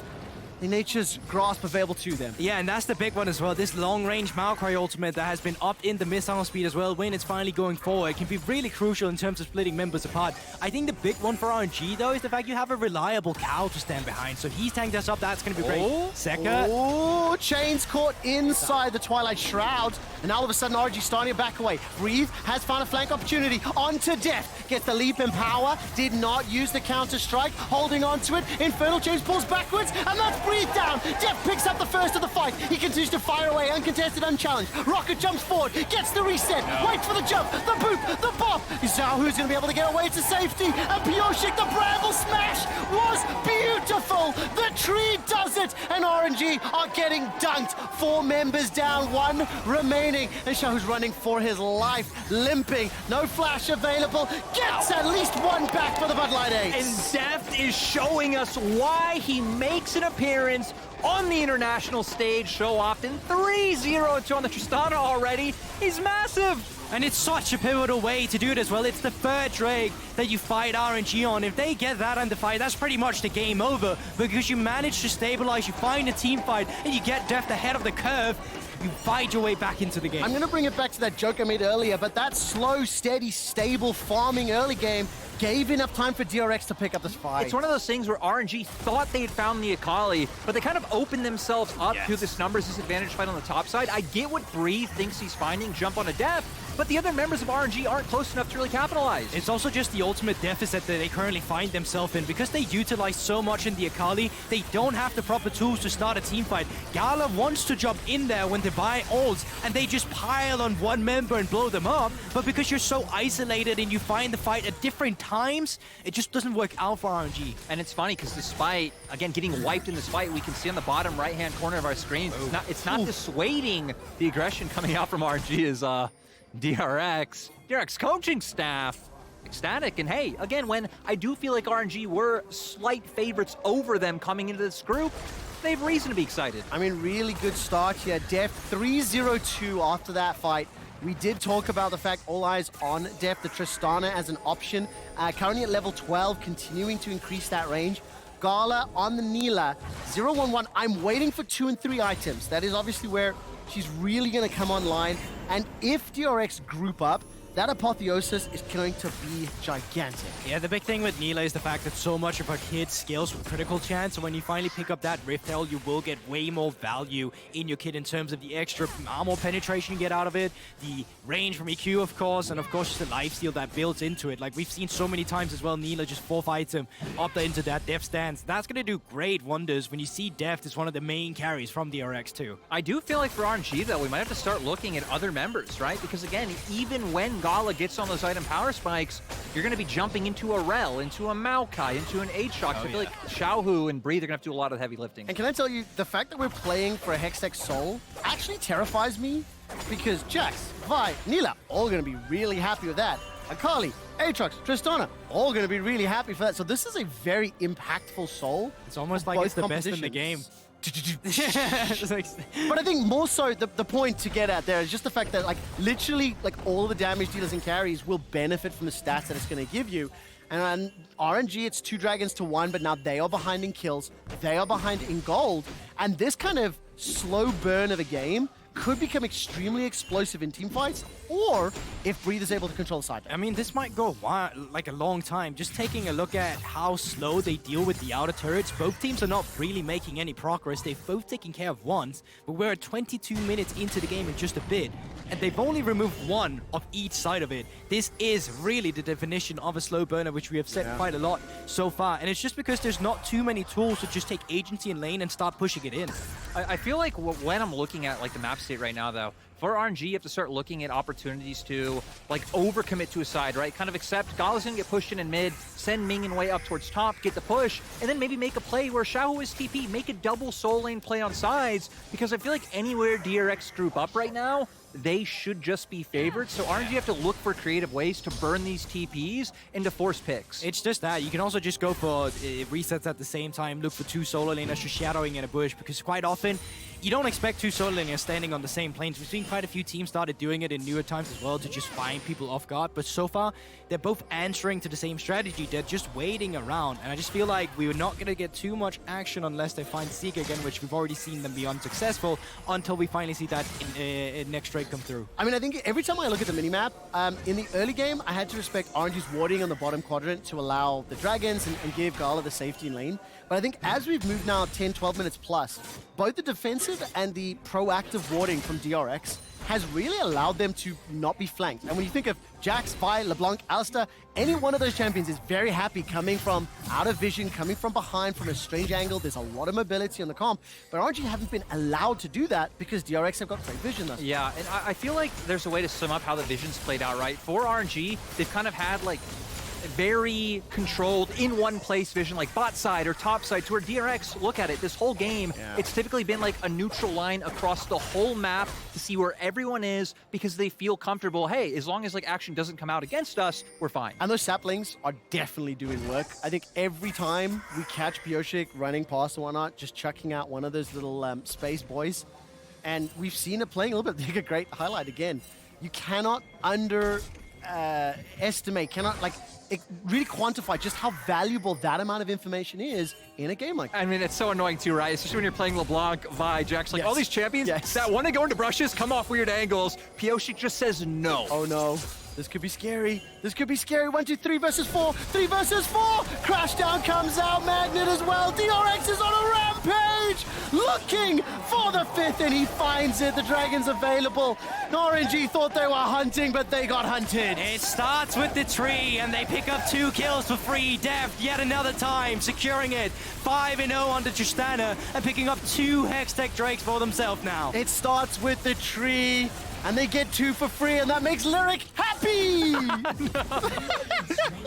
the Nature's Grasp available to them. Yeah, and that's the big one as well. This long-range Maokai ultimate that has been upped in the missile speed as well when it's finally going forward can be really crucial in terms of splitting members apart. I think the big one for RNG, though, is the fact you have a reliable cow to stand behind. So if he's tanked us up, that's going to be great. Sekka. Oh, Chains caught inside the Twilight Shroud, and now all of a sudden RNG starting to back away. Breathe has found a flank opportunity. Onto Death. Gets the leap in power. Did not use the counter-strike. Holding on to it. Infernal Chains pulls backwards, and that's Breathe down. Death picks up the first of the fight. He continues to fire away, uncontested, unchallenged. Rocket jumps forward, gets the reset, waits for the jump, the boop, the bop. Xiaohu's going to be able to get away to safety. And Pioshik, the Bramble Smash was beautiful. The tree does it. And RNG are getting dunked. 4 members down, 1 remaining. And Xiaohu's running for his life, limping. No flash available. Gets at least 1 back for the Bud Light Ace. And Deft is showing us why he makes an appearance on the international stage so often. 3-0-2 on the Tristana already. He's massive. And it's such a pivotal way to do it as well. It's the third Drake that you fight RNG on. If they get that under fight, that's pretty much the game over. Because you manage to stabilize, you find a team fight, and you get Deft ahead of the curve. You fight your way back into the game. I'm going to bring it back to that joke I made earlier, but that slow, steady, stable farming early game gave enough time for DRX to pick up this fight. It's one of those things where RNG thought they had found the Akali, but they kind of opened themselves up to this numbers disadvantage fight on the top side. I get what Bree thinks he's finding, jump on a Deft, but the other members of RNG aren't close enough to really capitalize. It's also just the ultimate deficit that they currently find themselves in. Because they utilize so much in the Akali, they don't have the proper tools to start a team fight. Gala wants to jump in there when they buy ults, and they just pile on 1 member and blow them up. But because you're so isolated and you find the fight at different times, it just doesn't work out for RNG. And it's funny because despite, again, getting wiped in this fight, we can see on the bottom right-hand corner of our screen, it's not dissuading the aggression coming out from RNG is DRX coaching staff. Ecstatic, and hey, again, when I do feel like RNG were slight favorites over them coming into this group, they have reason to be excited. I mean, really good start here. Deft 3-0-2 after that fight. We did talk about the fact all eyes on Deft, the Tristana as an option. Currently at level 12, continuing to increase that range. Gala on the Neela, 0-1-1. I'm waiting for 2 and 3 items. That is obviously where she's really going to come online. And if DRX group up, that apotheosis is going to be gigantic. Yeah, the big thing with Neela is the fact that so much of her kit scales with critical chance, so when you finally pick up that Rift Herald, you will get way more value in your kit in terms of the extra armor penetration you get out of it, the range from EQ, of course, and of course just the lifesteal that builds into it. Like we've seen so many times as well, Neela just 4-fights him up into that Deft stance. That's going to do great wonders when you see Deft as one of the main carries from DRX too. I do feel like for RNG, though, we might have to start looking at other members, right? Because again, even when Gala gets on those item power spikes, you're going to be jumping into a Rel, into a Maokai, into an Aatrox. I feel like Xiaohu and Bree, they're going to have to do a lot of heavy lifting. And can I tell you, the fact that we're playing for a Hextech Soul actually terrifies me, because Jax, Vi, Neela, all going to be really happy with that. Akali, Aatrox, Tristana, all going to be really happy for that. So this is a very impactful Soul. It's almost like it's the best in the game. But I think more so the point to get at there is just the fact that like literally like all the damage dealers and carries will benefit from the stats that it's going to give you. And on RNG, it's 2 dragons to 1, but now they are behind in kills. They are behind in gold. And this kind of slow burn of a game could become extremely explosive in team fights, or if Breathe is able to control the side. I mean, this might go like a long time. Just taking a look at how slow they deal with the outer turrets, both teams are not really making any progress. They've both taken care of once, but we're at 22 minutes into the game in just a bit, and they've only removed 1 of each side of it. This is really the definition of a slow burner, which we have said quite a lot so far, and it's just because there's not too many tools to just take agency in lane and start pushing it in. I feel like when I'm looking at like the map state right now, though, for RNG, you have to start looking at opportunities to like overcommit to a side, right? Kind of accept Gala's gonna get pushed in mid, send Ming and Wei up towards top, get the push, and then maybe make a play where Xiaohu is TP, make a double soul lane play on sides, because I feel like anywhere DRX group up right now, they should just be favorites. So RNG have to look for creative ways to burn these TPs into force picks. It's just that. You can also just go for resets at the same time, look for 2 solo laners just shadowing in a bush, because quite often you don't expect 2 solo laners standing on the same planes. We've seen quite a few teams started doing it in newer times as well to just find people off guard, but so far they're both answering to the same strategy. They're just waiting around, and I just feel like we're not going to get too much action unless they find Seeker again, which we've already seen them be unsuccessful until we finally see that in next straight come through. I mean, I think every time I look at the minimap, in the early game, I had to respect RNG's warding on the bottom quadrant to allow the dragons and give Gala the safety in lane. But I think as we've moved now 10, 12 minutes plus, both the defensive and the proactive warding from DRX has really allowed them to not be flanked. And when you think of Jax, Vi, LeBlanc, Alistair, any one of those champions is very happy coming from out of vision, coming from behind, from a strange angle. There's a lot of mobility on the comp, but RNG haven't been allowed to do that because DRX have got great vision thus far. Yeah, and I feel like there's a way to sum up how the vision's played out, right? For RNG, they've kind of had like very controlled in one place vision, like bot side or top side, to where DRX, look at it, this whole game, it's typically been like a neutral line across the whole map to see where everyone is because they feel comfortable, hey, as long as like action doesn't come out against us, we're fine. And those saplings are definitely doing work. I think every time we catch Pioshik running past and whatnot, just chucking out one of those little space boys, and we've seen it playing a little bit. Like a great highlight again. You cannot underestimate, really quantify just how valuable that amount of information is in a game like that. I mean, it's so annoying too, right? Especially when you're playing LeBlanc, Vi, Jax, like all these champions that want to go into brushes, come off weird angles. Pioshik just says no. Oh no. This could be scary. This could be scary. 1, 2, 3 versus 4. 3 versus 4. Crashdown comes out. Magnet as well. DRX is on a rampage. Looking for the 5th, and he finds it. The Dragon's available. RNG thought they were hunting, but they got hunted. It starts with the tree, and they pick up 2 kills for free. Deft, yet another time, securing it. 5-0 under Tristana, and picking up 2 Hextech Drakes for themselves now. It starts with the tree, and they get 2 for free, and that makes Lyric happy!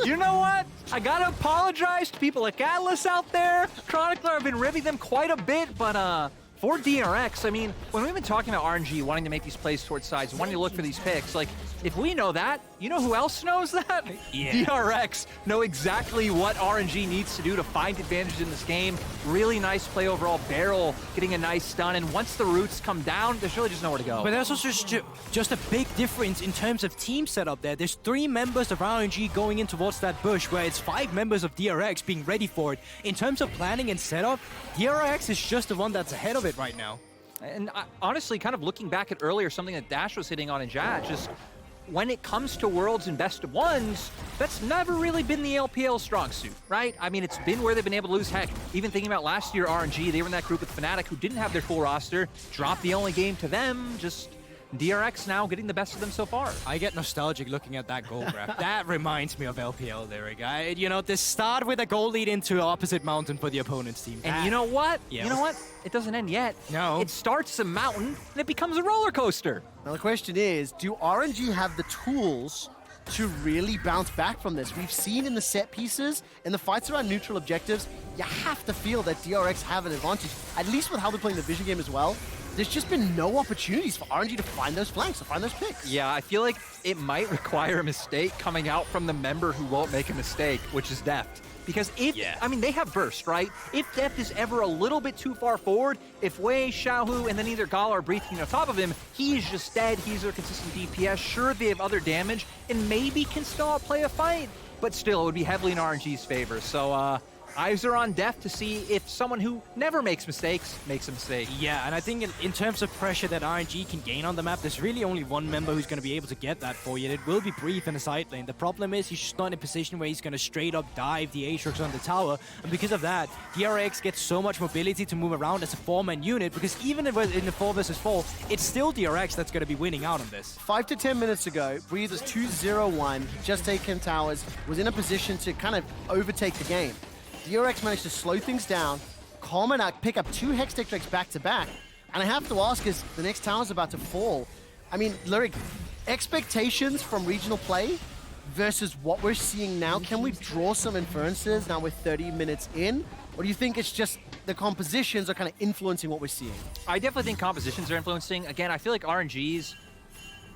You know what? I gotta apologize to people like Atlas out there. Chronicler, I've been ribbing them quite a bit, but for DRX, I mean, when we've been talking about RNG wanting to make these plays towards sides, wanting to look for these picks, like, if we know that, you know who else knows that? Yeah. DRX know exactly what RNG needs to do to find advantage in this game. Really nice play overall. Barrel getting a nice stun, and once the roots come down, there's really just nowhere to go. But there's also just a big difference in terms of team setup there. There's 3 members of RNG going in towards that bush, where it's 5 members of DRX being ready for it. In terms of planning and setup, DRX is just the one that's ahead of it right now. And honestly, kind of looking back at earlier, something that Dash was hitting on in chat, just when it comes to Worlds and Best of Ones, that's never really been the LPL strong suit, right? I mean, it's been where they've been able to lose. Heck, even thinking about last year, RNG, they were in that group with Fnatic, who didn't have their full roster, dropped the only game to them, just DRX now getting the best of them so far. I get nostalgic looking at that goal graph. That reminds me of LPL lyric. You know, this start with a goal lead into opposite mountain for the opponent's team. And you know what? Yeah. You know what? It doesn't end yet. No. It starts a mountain, and it becomes a roller coaster. Now the question is, do RNG have the tools to really bounce back from this? We've seen in the set pieces, in the fights around neutral objectives, you have to feel that DRX have an advantage, at least with how they're playing the vision game as well. There's just been no opportunities for RNG to find those flanks, to find those picks. Yeah, I feel like it might require a mistake coming out from the member who won't make a mistake, which is Deft. Because if, I mean, they have burst, right? If Deft is ever a little bit too far forward, if Wei, Xiaohu, and then either Gala are breathing on top of him, he's just dead. He's their consistent DPS. Sure, they have other damage, and maybe can still outplay a fight, but still, it would be heavily in RNG's favor. So, eyes are on Deft to see if someone who never makes mistakes makes a mistake. Yeah, and I think in terms of pressure that RNG can gain on the map, there's really only one member who's going to be able to get that for you, and it will be Brief in the side lane. The problem is he's just not in a position where he's going to straight up dive the Aatrox on the tower, and because of that, DRX gets so much mobility to move around as a 4-man unit, because even if in the 4 versus 4, it's still DRX that's going to be winning out on this. 5 to 10 minutes ago, Breeze was 2-0-1, he'd just taken towers, was in a position to kind of overtake the game. DRX managed to slow things down, calm it out, pick up 2 Hextech Drakes back-to-back, and I have to ask, is the next tower's about to fall? I mean, Lyric, expectations from regional play versus what we're seeing now, can we draw some inferences now we're 30 minutes in? Or do you think it's just the compositions are kind of influencing what we're seeing? I definitely think compositions are influencing. Again, I feel like RNG's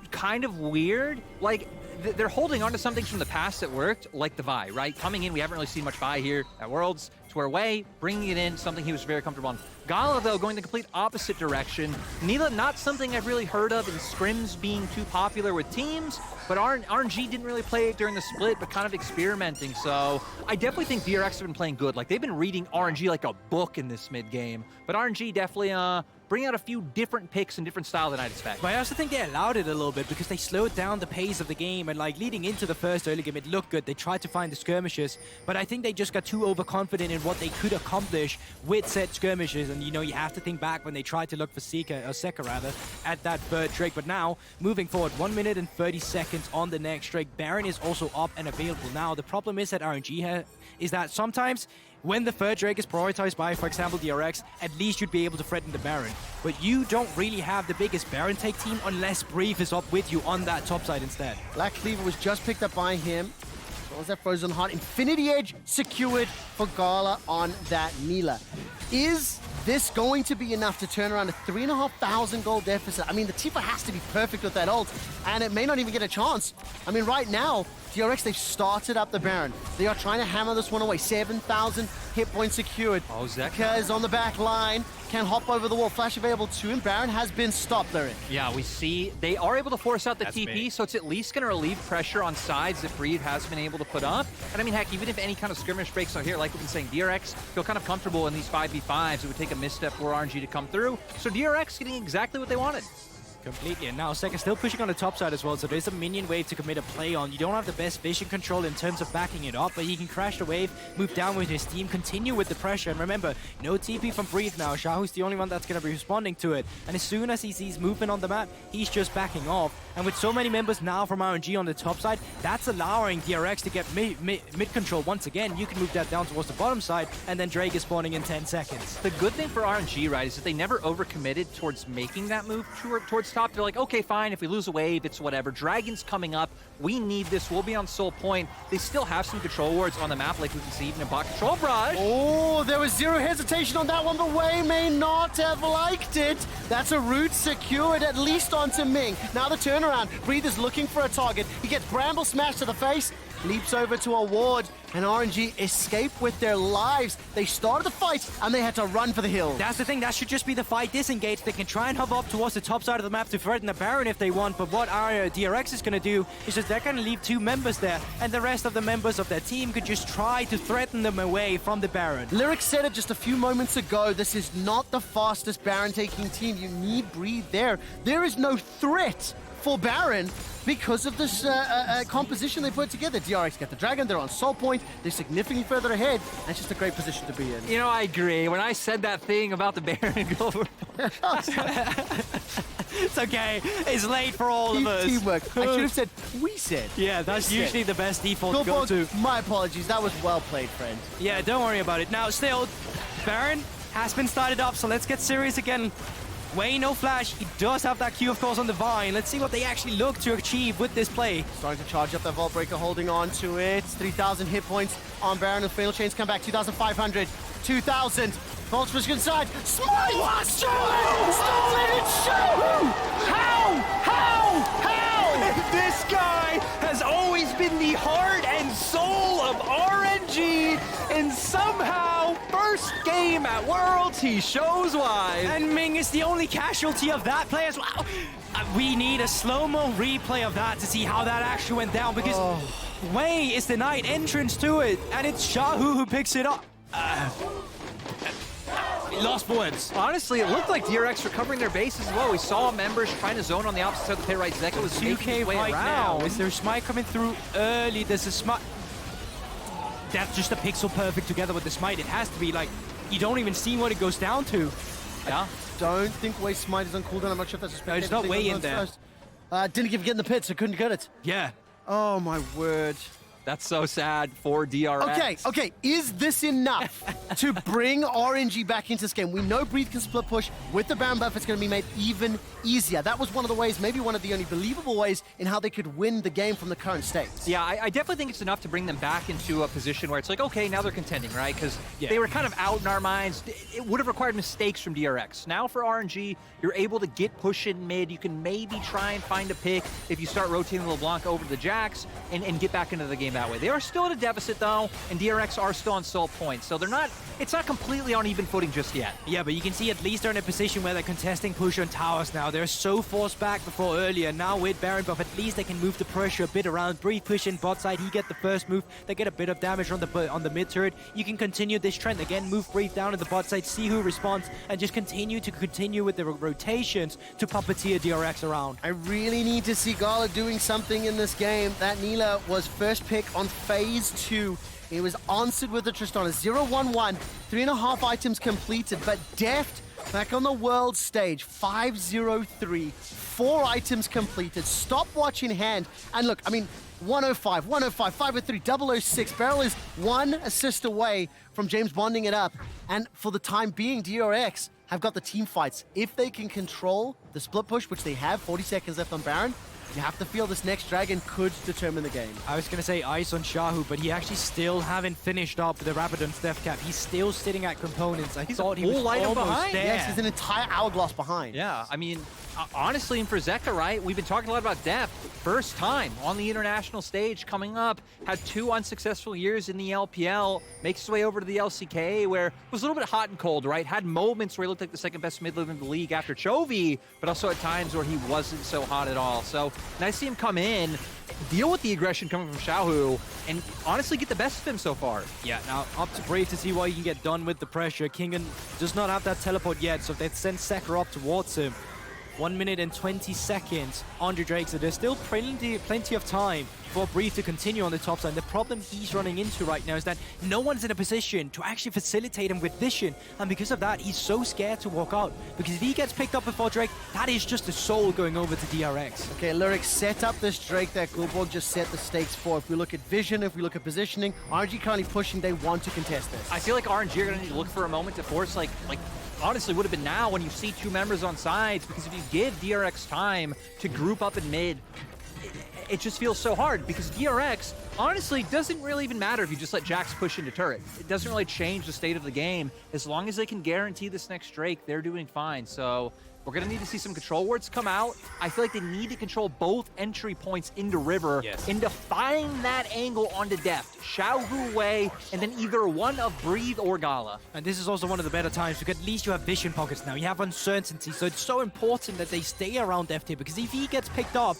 kind of weird. Like, they're holding on to something from the past that worked, like the Vi, right? Coming in, we haven't really seen much Vi here at Worlds. To where Wei, bringing it in, something he was very comfortable on. Gala, though, going the complete opposite direction. Neela, not something I've really heard of in scrims being too popular with teams, but RNG didn't really play it during the split, but kind of experimenting. So I definitely think DRX have been playing good. Like, they've been reading RNG like a book in this mid-game, but RNG definitely bring out a few different picks and different style than I'd expect. But I also think they allowed it a little bit because they slowed down the pace of the game, and like leading into the first early game, it looked good. They tried to find the skirmishes, but I think they just got too overconfident in what they could accomplish with said skirmishes. And you know, you have to think back when they tried to look for Seka rather, at that third Drake. But now, moving forward, 1 minute and 30 seconds on the next Drake. Baron is also up and available now. The problem is that RNG here is that sometimes when the third Drake is prioritized by, for example, DRX, at least you'd be able to threaten the Baron. But you don't really have the biggest Baron take team unless Brief is up with you on that top side instead. Black Cleaver was just picked up by him. What was that Frozen Heart? Infinity Edge secured for Gala on that Neela. Is this going to be enough to turn around a 3,500 gold deficit? I mean, the Tifa has to be perfect with that ult, and it may not even get a chance. I mean, right now, DRX, they've started up the Baron. They are trying to hammer this one away. 7,000 hit points secured. Oh, Zek. Because on the back line, can hop over the wall. Flash available to him. Baron has been stopped there. Yeah, we see they are able to force out the That's TP, big. so it's at least going to relieve pressure on sides that Breed has been able to put up. And I mean, heck, even if any kind of skirmish breaks out here, like we've been saying, DRX feel kind of comfortable in these 5v5s. It would take a misstep for RNG to come through. So DRX getting exactly what they wanted. Completely, and now Seka still pushing on the top side as well, so there's a minion wave to commit a play on. You don't have the best vision control in terms of backing it up, but he can crash the wave, move down with his team, continue with the pressure, and remember, no TP from Breathe now. Shahu's the only one that's going to be responding to it, and as soon as he sees movement on the map, he's just backing off, and with so many members now from RNG on the top side, that's allowing DRX to get mid control once again. You can move that down towards the bottom side, and then Drake is spawning in 10 seconds. The good thing for RNG, right, is that they never overcommitted towards making that move towards top. They're like, okay, fine, if we lose a wave, it's whatever. Dragon's coming up. We need this. We'll be on Soul Point. They still have some control wards on the map, like we can see even in bot control brush. Oh, there was zero hesitation on that one, but Wei may not have liked it. That's a route secured, at least onto Ming. Now the turnaround. Breathe is looking for a target. He gets Bramble smashed to the face, leaps over to a ward, and RNG escape with their lives. They started the fight, and they had to run for the hill. That's the thing, that should just be the fight disengaged. They can try and hover up towards the top side of the map to threaten the Baron if they want, but what our DRX is going to do is just they're going to leave 2 members there, and the rest of the members of their team could just try to threaten them away from the Baron. Lyric said it just a few moments ago, this is not the fastest Baron-taking team. You need Breathe there. There is no threat for Baron because of this composition they put together. DRX get the Dragon, they're on Soul Point, they're significantly further ahead, and it's just a great position to be in. You know, I agree. When I said that thing about the Baron go It's okay, it's late for all of us. Teamwork. I should have said, we said. Yeah, that's usually the best default to go to. My apologies, that was well played, friend. Yeah, don't worry about it. Now, still, Baron has been started up, so let's get serious again. Wei, no flash. He does have that Q, of course, on the Vine. Let's see what they actually look to achieve with this play. Starting to charge up that Vault Breaker, holding on to it. 3,000 hit points on Baron, and Fatal Chains come back. 2,500, 2,000. Vault's pushing inside. Smite! Stolen it! Shoot! How? This guy has always been the heart and soul of RNG, and somehow, first game at Worlds, he shows why. And Ming is the only casualty of that play as well. We need a slow-mo replay of that to see how that actually went down, because Wei is denied entrance to it, and it's Shahu who picks it up. Lost words. Honestly, it looked like DRX recovering their base as well. We saw members trying to zone on the opposite side of the pit right. Zeka was making 2K his way right around. now. Is there Smite coming through early? There's a Smite. That's just a pixel perfect together with the Smite. It has to be like, you don't even see what it goes down to. Yeah. Don't think Wei Smite is on cooldown. I'm not sure if that's a No, spectator it's not thing Wei or in there. Didn't get in the pit, so couldn't get it. Yeah. Oh my word. That's so sad for DRX. Okay, is this enough to bring RNG back into this game? We know Breathe can split push. With the Baron buff, it's going to be made even easier. That was one of the ways, maybe one of the only believable ways in how they could win the game from the current state. Yeah, I definitely think it's enough to bring them back into a position where it's like, okay, now they're contending, right? Because they were kind of out in our minds. It would have required mistakes from DRX. Now for RNG, you're able to get push in mid. You can maybe try and find a pick if you start rotating LeBlanc over the Jax and get back into the game game that way. They are still at a deficit, though, and DRX are still on sole points, so it's not completely on even footing just yet. Yeah, but you can see at least they're in a position where they're contesting push on towers now. They're so forced back before earlier. Now with Baron buff, at least they can move the pressure a bit around. Breathe push in bot side, he get the first move. They get a bit of damage on the mid turret. You can continue this trend again, move Breathe down in the bot side, see who responds, and just continue with the rotations to puppeteer DRX around. I really need to see Gala doing something in this game. That Nilah was first pick on phase 2. It was answered with the Tristana. 0-1-1, 3.5 items completed, but Deft back on the world stage. 5-0-3, 4 items completed. Stopwatch in hand. And look, I mean, 105, 105, 5-3, 006. Beryl is 1 assist away from James bonding it up. And for the time being, DRX have got the team fights. If they can control the split push, which they have, 40 seconds left on Baron, you have to feel this next dragon could determine the game. I was going to say ice on Shahu, but he actually still haven't finished up the Rabadon's death cap. He's still sitting at components. I thought he was almost behind. there. Yes, he's an entire hourglass behind. Yeah, I mean, honestly, and for Zeka, right, we've been talking a lot about Deft. First time on the international stage coming up, had 2 unsuccessful years in the LPL, makes his way over to the LCK, where it was a little bit hot and cold, right? Had moments where he looked like the second best mid laner in the league after Chovy, but also at times where he wasn't so hot at all. So nice to see him come in, deal with the aggression coming from Xiaohu, and honestly get the best of him so far. Yeah, now up to Brave to see what he can get done with the pressure. Kingen does not have that teleport yet, so they send Sekar up towards him. 1 minute and 20 seconds on Drake, so there's still plenty of time for Breathe to continue on the top side. The problem he's running into right now is that no one's in a position to actually facilitate him with vision, and because of that, he's so scared to walk out, because if he gets picked up before Drake, that is just a soul going over to DRX. Okay, Lyric set up this Drake that Gulborg just set the stakes for. If we look at vision, if we look at positioning, RNG currently pushing, they want to contest this. I feel like RNG are going to need to look for a moment to force, like honestly would have been now when you see 2 members on sides, because if you give DRX time to group up in mid, it just feels so hard, because DRX honestly doesn't really even matter if you just let Jax push into turret. It doesn't really change the state of the game. As long as they can guarantee this next Drake, they're doing fine. So we're going to need to see some control wards come out. I feel like they need to control both entry points into River, and to find that angle onto Deft. Xiaohu Wei, and then either one of Breathe or Gala. And this is also one of the better times, because at least you have vision pockets now. You have uncertainty, so it's so important that they stay around Deft here, because if he gets picked up,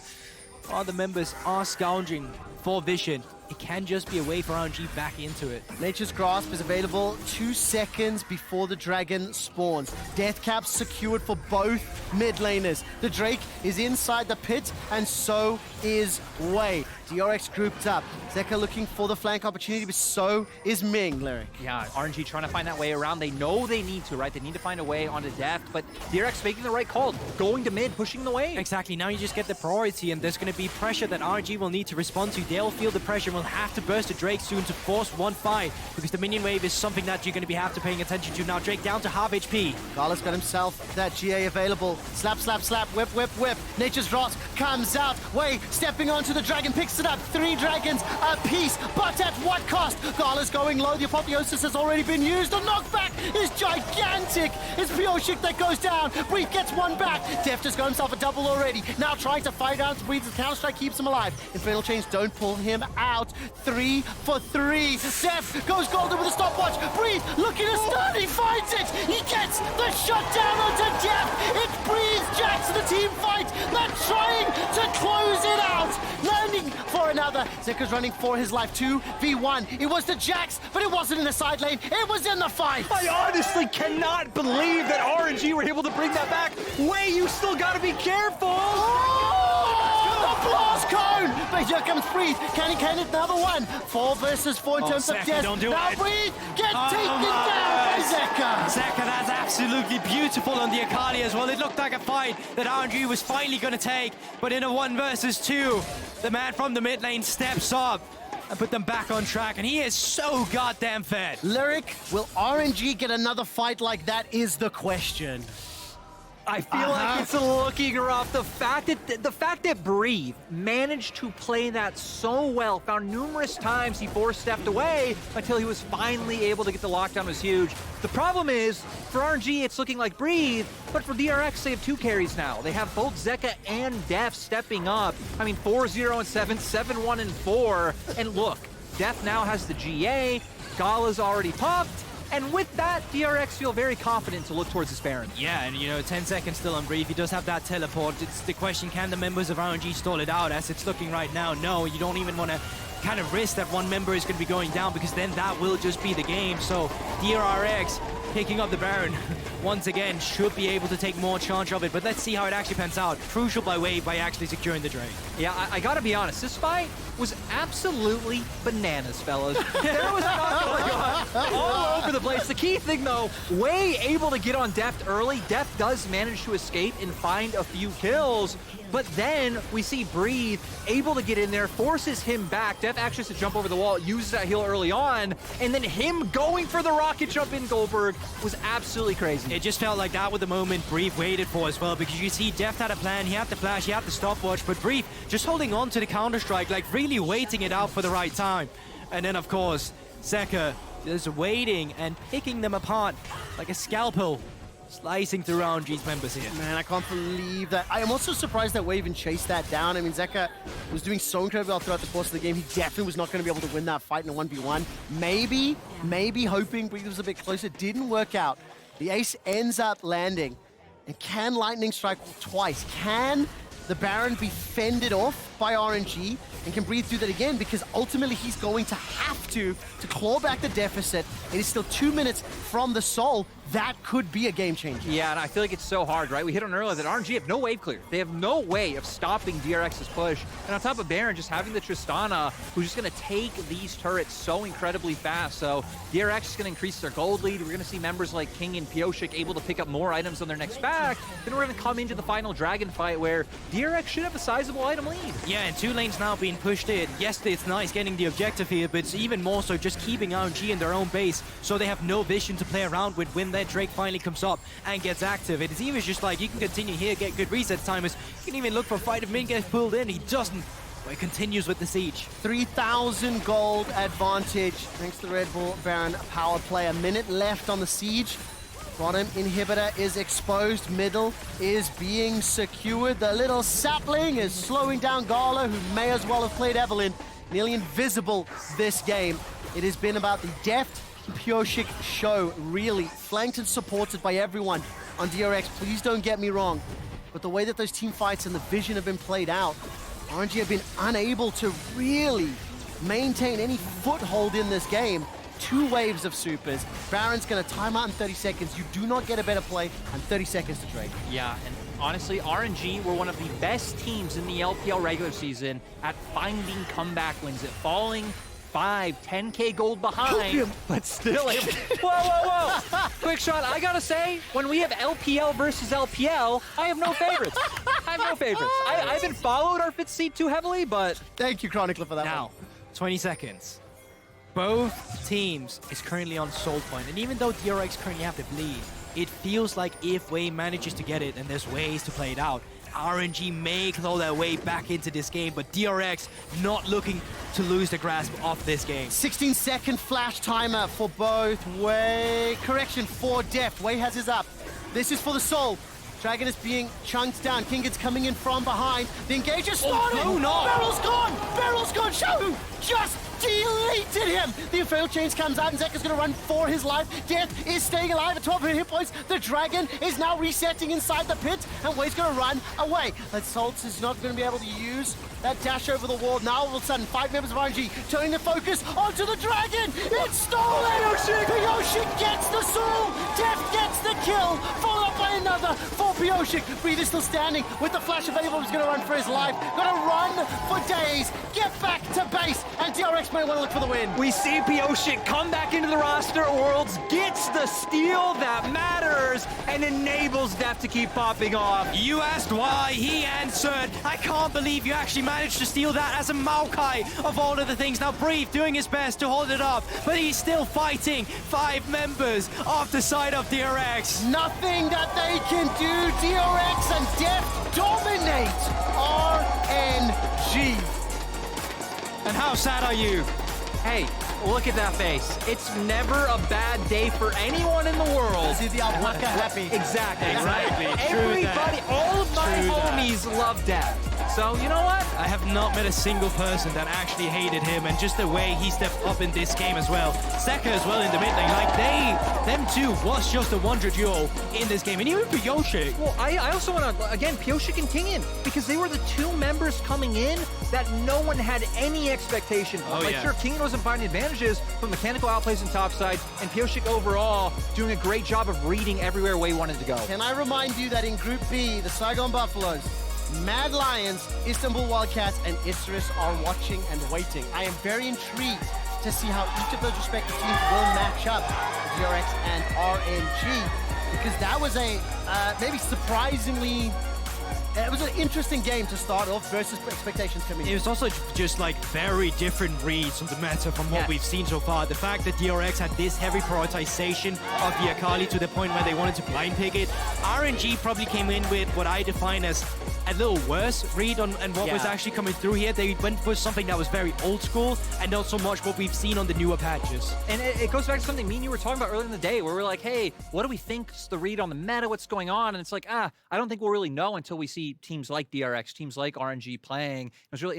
other members are scourging for vision. It can just be a way for RNG back into it. Nature's Grasp is available 2 seconds before the dragon spawns. Death caps secured for both mid laners. The Drake is inside the pit, and so is Wei. DRX grouped up. Zeka looking for the flank opportunity, but so is Ming, Lyric. Yeah, RNG trying to find that way around. They know they need to, right? They need to find a way onto Deft, but DRX making the right call, going to mid, pushing the wave. Exactly, now you just get the priority, and there's going to be pressure that RNG will need to respond to. They'll feel the pressure, will have to burst a Drake soon to force one fight, because the minion wave is something that you're going to be have to paying attention to. Now Drake down to half HP. Gala's got himself that GA available. Slap, slap, slap, whip, whip, whip. Nature's Wrath comes out. Wei stepping onto the dragon, picks it up. 3 dragons a piece, but at what cost? Gala's going low. The apotheosis has already been used. The knockback is gigantic. It's Pioshik that goes down. Breathe gets 1 back. Deft has got himself a double already. Now trying to fight out. Breathe, the counter-strike keeps him alive. Infernal Chains don't pull him out. 3 for 3. Deft goes golden with a stopwatch. Breathe looking to stun. He finds it. He gets the shutdown onto Deft. It's Breathe, Jax, the team fight. They're trying to close it out. Landing for another. Zeka's running for his life. 2v1. It was the Jax, but it wasn't in the side lane. It was in the fight. I honestly cannot believe that RNG were able to bring that back. Wei, you still got to be careful. The blast cone! But here comes Breathe. Can he can it? Another one. 4 versus 4 in terms of death. Don't do now it. Breathe get taken down by Zeka. Zeka, that's absolutely beautiful on the Akali as well. It looked like a fight that RNG was finally going to take, but in a 1 versus 2, the man from the mid lane steps up and put them back on track, and he is so goddamn fed. Lyric, will RNG get another fight like that is the question. I feel like it's looking rough. The fact that Breathe managed to play that so well, found numerous times he four-stepped away until he was finally able to get the lockdown was huge. The problem is, for RNG, it's looking like Breathe, but for DRX, they have 2 carries now. They have both Zeka and Def stepping up. I mean, 4-0 and 7, 7-1 and 4. And look, Def now has the GA, Gala's already popped, and with that, DRX feel very confident to look towards this Baron. Yeah, and 10 seconds still on Brief. He does have that teleport. It's the question, can the members of RNG stall it out? As it's looking right now, no, you don't even want to kind of risk that one member is going to be going down, because then that will just be the game. So DRX picking up the Baron once again should be able to take more charge of it, but let's see how it actually pans out. Crucial by Wave by actually securing the Drake. Yeah, I gotta be honest, this fight was absolutely bananas, fellas. There was going all over the place. The key thing though, Wei able to get on Deft early. Deft does manage to escape and find a few kills, but then we see Breathe able to get in there, forces him back. Deft actually has to jump over the wall, uses that heal early on, and then him going for the rocket jump in Goldberg was absolutely crazy. It just felt like that was the moment Brief waited for as well, because you see Deft had a plan, he had the flash, he had the stopwatch, but Brief just holding on to the counter-strike, like really waiting it out for the right time. And then of course, Zeka is waiting and picking them apart like a scalpel, slicing through RNG's members here. Man, I can't believe that. I am also surprised that Wave even chased that down. I mean, Zeka was doing so incredibly well throughout the course of the game. He definitely was not going to be able to win that fight in a 1v1. Maybe hoping Breathe was a bit closer. Didn't work out. The ace ends up landing. And can Lightning strike twice? Can the Baron be fended off by RNG? And can Breathe do that again? Because ultimately he's going to have to claw back the deficit. It is still 2 minutes from the Soul. That could be a game changer. Yeah, and I feel like it's so hard, right? We hit on earlier that RNG have no wave clear. They have no way of stopping DRX's push. And on top of Baron, just having the Tristana, who's just going to take these turrets so incredibly fast. So DRX is going to increase their gold lead. We're going to see members like King and Pioshik able to pick up more items on their next back. Then we're going to come into the final Dragon fight where DRX should have a sizable item lead. Yeah, and 2 lanes now being pushed in. Yes, it's nice getting the objective here, but it's even more so just keeping RNG in their own base so they have no vision to play around with when their Drake finally comes up and gets active. It is even just like, you can continue here, get good reset timers. You can even look for a fight if Min gets pulled in. He doesn't, but he continues with the siege. 3,000 gold advantage thanks to the Red Bull Baron power play. A minute left on the siege. Bottom inhibitor is exposed. Middle is being secured. The little sapling is slowing down Gala, who may as well have played Evelyn. Nearly invisible this game. It has been about the deft Pioshik show, really flanked and supported by everyone on DRX. Please don't get me wrong, but the way that those team fights and the vision have been played out, RNG have been unable to really maintain any foothold in this game. 2 waves of supers. Baron's gonna time out in 30 seconds. You do not get a better play, and 30 seconds to Drake. Yeah, and honestly, RNG were one of the best teams in the LPL regular season at finding comeback wins, at falling 5, 10K gold behind, but still able. Whoa. Quick shot, I gotta say, when we have LPL versus LPL, I have no favorites. I have no favorites. I haven't followed our 5th seed too heavily, but... Thank you, Chronicler, for that Now, one. 20 seconds. Both teams is currently on Soul Point, and even though DRX currently have the lead, it feels like if Wei manages to get it, and there's ways to play it out, RNG may claw their way back into this game, but DRX not looking to lose the grasp of this game. 16-second flash timer for both Wei. Correction, for Deft. Wei has his up. This is for the Soul. Dragon is being chunked down. Kinget's coming in from behind. The engage is started. Oh, no. Barrel's gone. Barrel's gone. Shahu just deleted him. The Infernal Chains comes out, and Zeka's going to run for his life. Death is staying alive at 12 hit points. The Dragon is now resetting inside the pit, and Wei's going to run away. That Salts is not going to be able to use that dash over the wall. Now, all of a sudden, 5 members of RNG turning the focus onto the Dragon. It's stolen. Pioshik gets the soul. Death gets the kill, followed up by another for Pioshik. Breathe is still standing with the flash available. He's going to run for his life. Going to run for days. Get back to base. And DRX DRX might want to look for the win. We see Pioshik come back into the roster. Worlds gets the steal that matters and enables Deft to keep popping off. You asked why, he answered. I can't believe you actually managed to steal that as a Maokai of all of the things. Now Brief doing his best to hold it up, but he's still fighting 5 members off the side of DRX. Nothing that they can do. DRX and Deft dominate RNG. And how sad are you? Hey, look at that face. It's never a bad day for anyone in the world. See the alpaca happy. Exactly. Exactly. Right? True Everybody, that. all of my True that. homies love Deft. So, you know what? I have not met a single person that actually hated him, and just the way he stepped up in this game as well. Seka as well in the mid lane, like them two was just a wonder duo in this game, and even for Yoshi. Well, I also want to, again, Pioshik and Tingen, because they were the 2 members coming in that no one had any expectation from. Oh, like, yeah. sure, Tingen wasn't finding advantages, but mechanical outplays and topside, and Pioshik overall doing a great job of reading everywhere where he wanted to go. Can I remind you that in Group B, the Saigon Buffaloes, Mad Lions, Istanbul Wildcats, and Isris are watching and waiting. I am very intrigued to see how each of those respective teams will match up, DRX and RNG, because that was a maybe surprisingly, it was an interesting game to start off versus expectations coming in. It was also just like very different reads on the meta from what Yes. we've seen so far. The fact that DRX had this heavy prioritization of the Akali to the point where they wanted to blind pick it. RNG probably came in with what I define as a little worse read on and what was Yeah. actually coming through here. They went for something that was very old school and not so much what we've seen on the newer patches. And it goes back to something me and you were talking about earlier in the day, where we're like, hey, what do we think's the read on the meta? What's going on? And it's like, I don't think we'll really know until we see teams like DRX, teams like RNG playing. It was really interesting